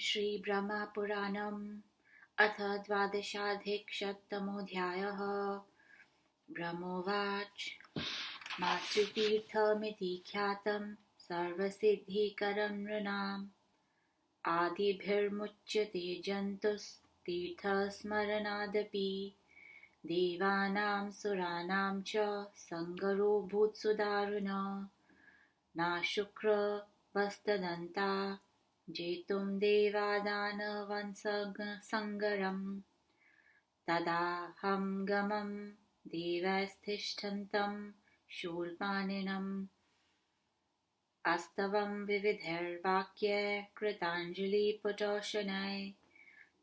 श्रीब्रह्मपुराणम् अथ द्वादशाधिकशततमोऽध्यायः। ब्रह्मोवाच मातृतीर्थमिति ख्यातं सर्वसिद्धिकरं नृणाम् आदिभिर्मुच्यते जन्तुस्तीर्थस्मरणादपि देवानां सुराणां च सङ्गरो भूत्सु दारुण नाशुक्रवस्तदन्ता जेतुं देवादानवसङ्गरम् तदाहं गमं देवैस्तिष्ठन्तं शूलपाणिनम् अस्तवं विविधैर्वाक्यैः कृताञ्जलिपुटशनैः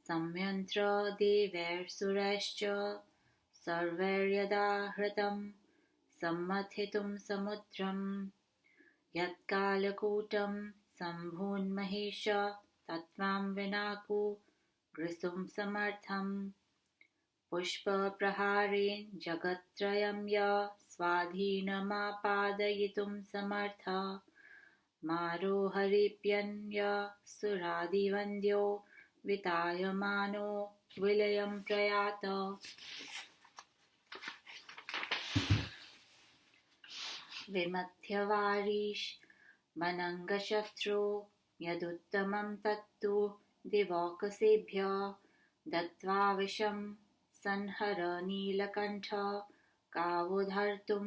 संयन्त्र देवैरसुरैश्च सर्वैर्यदा हृतं सम्मथितुं समुद्रम् यत्कालकूटं शम्भून्महेश तत्त्वां विनाकु ग्रसुं समर्थम् पुष्पप्रहारेण जगत्त्रयं य स्वाधीनमापादयितुं समर्थ मारोहरिप्यन्य सुरादिवन्द्यो वितायमानो विलयं प्रयात विमथ्यवारीश मनङ्गशत्रो यदुत्तमं तत्तु दिवौकसेभ्यः दत्त्वा विषं संहर नीलकण्ठ कावोद्धर्तुं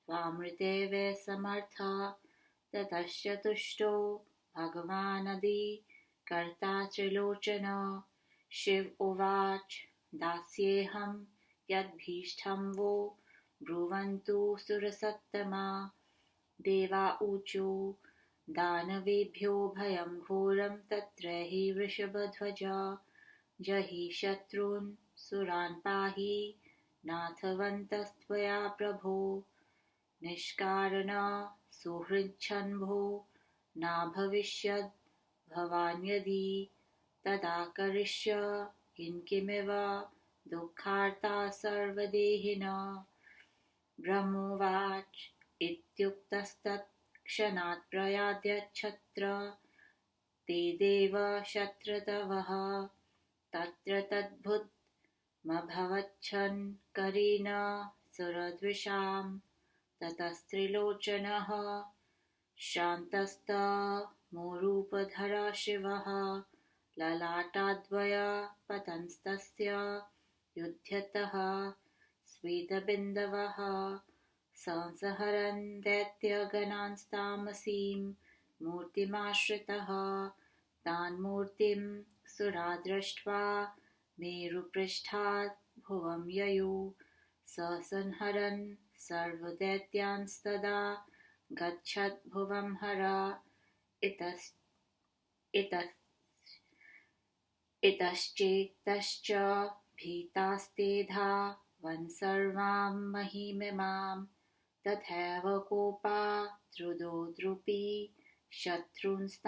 त्वामृते वै समर्थ ततश्च तुष्टो भगवानदि कर्ता त्रिलोचन शिव उवाच दास्येऽहं यद्भीष्टं वो ब्रुवन्तु सुरसत्तमा देवा ऊचु दानवेभ्यो भयं घोरं तत्र हि वृषभध्वज जहि शत्रून् सुरान् पाहि नाथवन्तस्त्वया प्रभो निष्कारण सुहृच्छन्भो नाभविष्यद् भवान्यदि तदा करिष्य किंकिमिव दुःखार्ता सर्वदेहिनः ब्रह्मोवाच इत्युक्तस्तत् क्षणात् प्रयाद्यच्छत्र ते देव शत्रतवः तत्र तद्भुतमभवच्छन् करेण सुरद्विषां ततस्त्रिलोचनः शान्तस्तमोरूपधरः शिवः ललाटाद्वय पतंस्तस्य युध्यतः स्वेदबिन्दवः संसहरन् दैत्यगणांस्तामसीं मूर्तिमाश्रितः तान् मूर्तिं सुरा दृष्ट्वा मेरुपृष्ठात् भुवं ययुः स संहरन् सर्वदैत्यांस्तदा गच्छत् भुवं हर इतश्चेतश्च भीतास्ते धावन् सर्वां महीमिमां तथैव कोपाद्रुदोद्रुपी शत्रूंस्ताननुधावति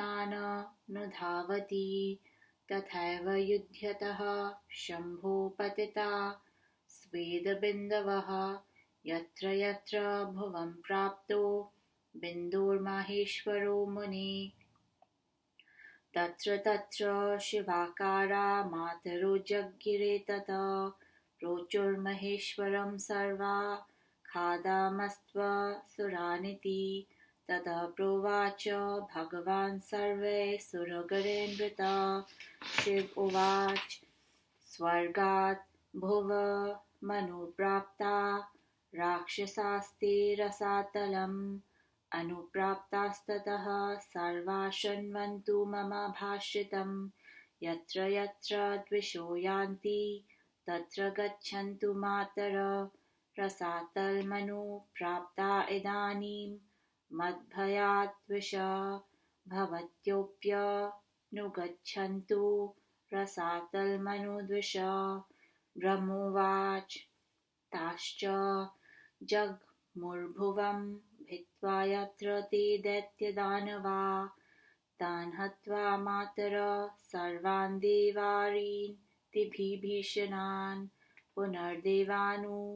तथैव युध्यतः शम्भो पतिता स्वेदबिन्दवः यत्र यत्र भुवं प्राप्तो बिन्दुर्माहेश्वरो मुनिः तत्र तत्र शिवाकारा मातरो जज्ञिरे ततः प्रोचुर्महेश्वरं सर्वा खादामस्त्वसुरानिति ततः प्रोवाच भगवान् सर्वैः सुरगणैर्नृतः शिव उवाच स्वर्गात् भुवमनुप्राप्ता राक्षसास्ते रसातलम् अनुप्राप्तास्ततः सर्वा शृण्वन्तु मम भाषितं यत्र यत्र द्विषो यान्ति तत्र गच्छन्तु मातरः रसातलमनुप्राप्ता इदानीं मद्भयात् द्विषः भवत्योऽप्यनुगच्छन्तु रसातलमनुद्विषः ब्रह्मोवाच ताश्च जग्मुर्भुवं भित्त्वा यत्र ते दैत्यदानवा तान् हत्वा मातरः सर्वान् देवारीन् तिभिर्भीषणान् पुनर्देवानुपाजग्मुः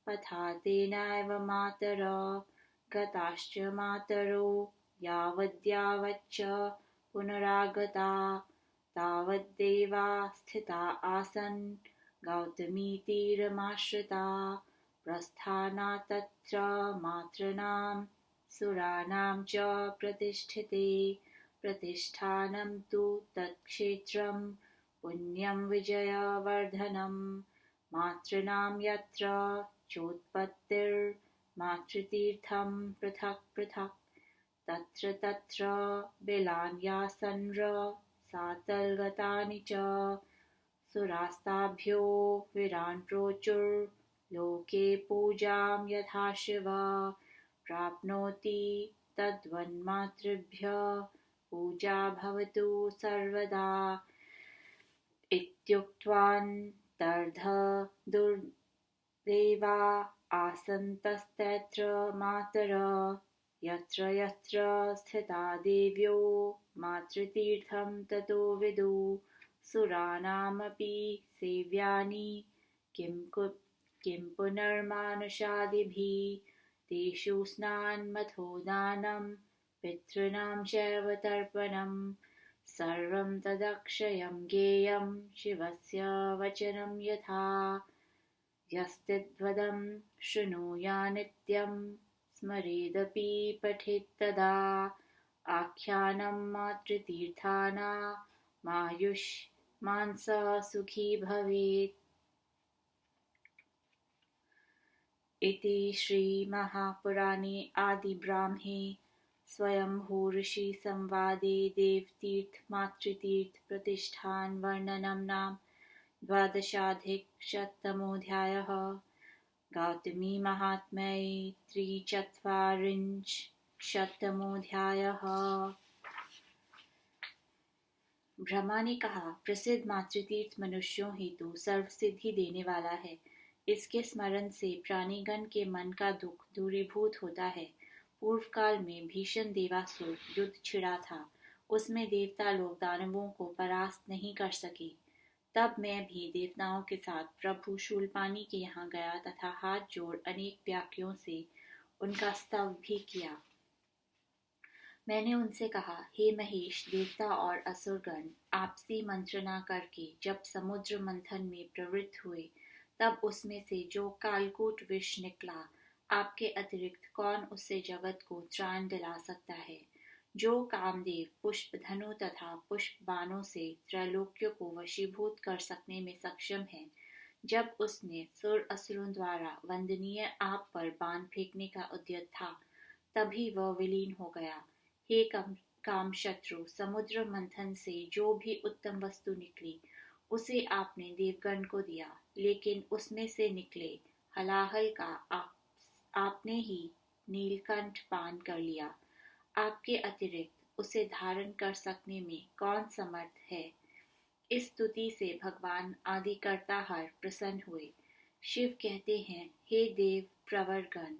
पथा तेनैव मातरः गताश्च मातरो यावद्यावच्च पुनरागता तावद्देवा स्थिता आसन् गौतमीतीरमाश्रिता प्रस्थानात् तत्र मातॄणां सुराणां च प्रतिष्ठिते प्रतिष्ठानं तु तत्क्षेत्रं पुण्यं विजयवर्धनं मातॄणां यत्र चोत्पत्तिर्मातृतीर्थं पृथक् पृथक् तत्र तत्र बिलान्यासन्र सातल्गतानि च सुरास्ताभ्यो वीरान् प्रोचुर्लोके पूजां यथा शिव प्राप्नोति तद्वन्मातृभ्यः पूजा भवतु सर्वदा इत्युक्त्वान्तर्धदुर्देवा आसन्तस्तत्र मातरः यत्र यत्र स्थिता देव्यो मातृतीर्थं ततो विदु सुराणामपि सेव्यानि किं पुनर्मानुषादिभिः तेषु स्नानमथो दानं पितॄणां चैव तर्पणं सर्वं तदक्षयं ज्ञेयं शिवस्य वचनं यथा यस्तिद्वदं शृणुयान्नित्यं स्मरेदपि पठेत्तदा आख्यानं मातृतीर्थानामायुष्मान् स सुखी भवेत्। इति श्रीमहापुराणे आदिब्राह्मणे स्वयंभूऋषि संवादे देवतीर्थ मातृतीर्थ प्रतिष्ठान वर्णनं नाम 12अधिकशततमोऽध्यायः। गौतमी महात्म्ये 43शततमोऽध्यायः। ब्रह्मा ने कहा, प्रसिद्ध मातृतीर्थ मनुष्यों हेतु सर्व सिद्धि देने वाला है। इसके स्मरण से प्राणीगण के मन का दुख दूरीभूत होता है। पूर्व काल में भीषण देवासुर युद्ध छिड़ा था। उसमें देवता लोग दानवों को परास्त नहीं कर सके। तब मैं भी देवताओं के साथ प्रभु शूलपाणी के यहाँ गया तथा हाथ जोड़ अनेक व्याख्याओं से उनका स्तव भी किया। मैंने उनसे कहा, हे महेश, देवता और असुरगण आपसी मंत्रणा करके जब समुद्र मंथन में प्रवृत्त हुए तब उसमें से जो कालकूट विष निकला, आपके अतिरिक्त कौन उससे जगत को त्राण दिला सकता है। जो कामदेव पुष्प धनु तथा पुष्प बाणों से त्रैलोक्य को वशीभूत कर सकने में सक्षम है, जब उसने सुर असुरों द्वारा वंदनीय आप पर बाण फेंकने का उद्यत था, तभी वह विलीन हो गया। हे काम शत्रु, समुद्र मंथन से जो भी उत्तम वस्तु निकली उसे आपने देवगण को दिया, लेकिन उसमें से निकले हलाहल का आपने ही नीलकंठ पान कर लिया। आपके अतिरिक्त उसे धारण कर सकने में कौन समर्थ है। इस स्तुति से भगवान आदि कर्ताहर प्रसन्न हुए। शिव कहते हैं, हे देव प्रवरगण,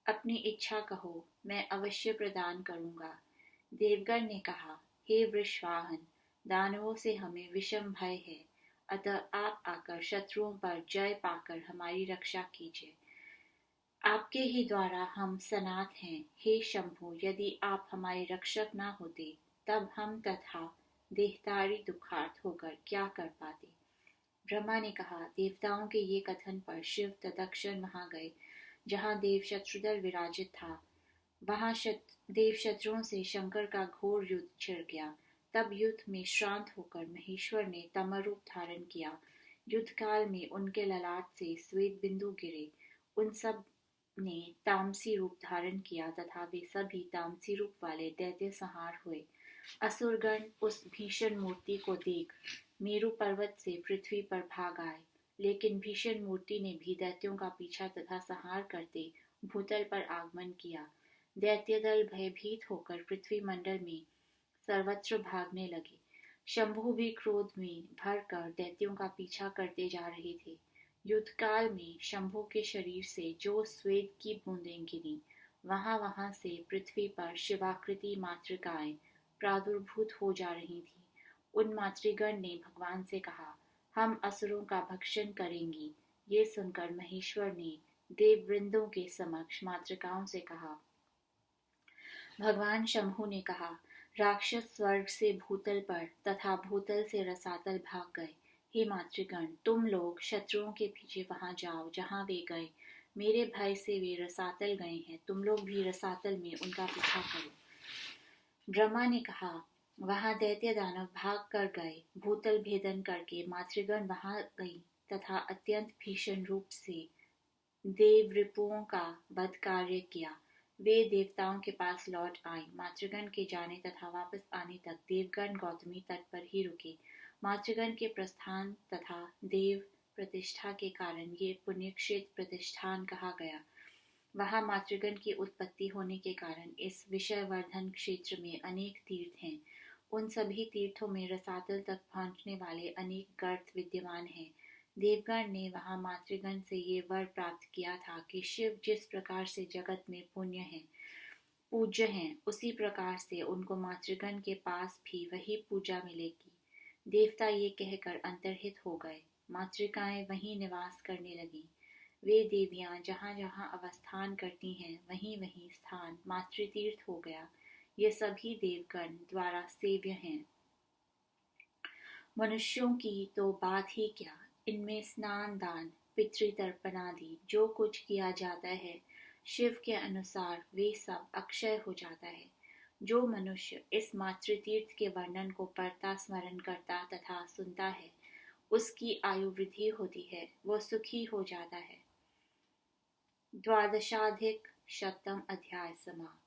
अपनी इच्छा कहो, मैं अवश्य प्रदान करूंगा। देवगण ने कहा, हे वृषवाहन, दानवों से हमें विषम भय है, अतः आप आकर शत्रुओं पर जय पाकर हमारी रक्षा कीजिए। आपके ही द्वारा हम सनात हैं। हे शंभु, यदि आप हमारे रक्षक न होते तब हम तथा देहधारी दुखार्थ होकर क्या कर पाते। ब्रह्मा ने कहा, देवताओं के ये कथन पर शिव तत्क्षण वहां गए जहां देव शत्रुदल विराजित था। वहां देव शत्रुओं से शंकर का घोर युद्ध छिड़ गया। तब युद्ध में श्रांत होकर महेश्वर ने तमरूप धारण किया। युद्ध काल में उनके ललाट से श्वेत बिंदु गिरे। उन सब ने तामसी रूप धारण किया तथा वे सभी तामसी रूप वाले दैत्य संहार हुए। असुरगण उस भीषण मूर्ति को देख मेरु पर्वत से पृथ्वी पर भाग आए, लेकिन भीषण मूर्ति ने भी दैत्यों का पीछा तथा संहार करते भूतल पर आगमन किया। दैत्य दल भयभीत होकर पृथ्वी मंडल में सर्वत्र भागने लगे। शंभु भी क्रोध में भरकर दैत्यों का पीछा करते जा रहे थे। युद्ध काल में शंभु के शरीर से जो श्वेत की बूंदें गिरी, वहां वहां से पृथ्वी पर शिवाकृति मातृकाएं प्रादुर्भूत हो जा रही थी। उन मातृगण ने भगवान से कहा, हम असुरों का भक्षण करेंगी। ये सुनकर महेश्वर ने देववृंदों के समक्ष मातृकाओं से कहा। भगवान शंभु ने कहा, राक्षस स्वर्ग से भूतल पर तथा भूतल से रसातल भाग गए। हे मातृगण, तुम लोग शत्रुओं के पीछे वहां जाओ जहां वे गए। मेरे भय से वे रसातल गए हैं, तुम लोग भी रसातल में उनका पीछा करो। ब्रह्मा ने कहा, वहां दैत्य दानव भाग कर गए। भूतल भेदन करके मातृगण वहां गई तथा अत्यंत भीषण रूप से देवरिपुओं का वध कार्य किया। वे देवताओं के पास लौट आई। मातृगण के जाने तथा वापस आने तक देवगण गौतमी तट पर ही रुके। मातृगण के प्रस्थान तथा देव प्रतिष्ठा के कारण ये पुण्यक्षेत्र प्रतिष्ठान कहा गया। वहां मातृगण की उत्पत्ति होने के कारण इस विषयवर्धन क्षेत्र में अनेक तीर्थ हैं। उन सभी तीर्थों में रसातल तक पहुंचने वाले अनेक गर्त विद्यमान हैं। देवगण ने वहां मातृगण से ये वर प्राप्त किया था कि शिव जिस प्रकार से जगत में पूज्य हैं, उसी प्रकार से उनको मातृगण के पास भी वही पूजा मिलेगी। देवता ये कहकर अंतर्हित हो गए। मातृकाएं वहीं निवास करने लगीं। वे देवियां जहां जहां अवस्थान करती हैं, वहीं वहीं स्थान मातृतीर्थ हो गया। ये सभी देवगण द्वारा सेव्य हैं। मनुष्यों की तो बात ही क्या, इनमें स्नान दान पितृतर्पण आदि जो कुछ किया जाता है, शिव के अनुसार वे सब अक्षय हो जाता है। जो मनुष्य इस मातृतीर्थ के वर्णन को पढ़ता, स्मरण करता तथा सुनता है, उसकी आयु वृद्धि होती है, वह सुखी हो जाता है। द्वादशाधिक शतम अध्याय समाप्त।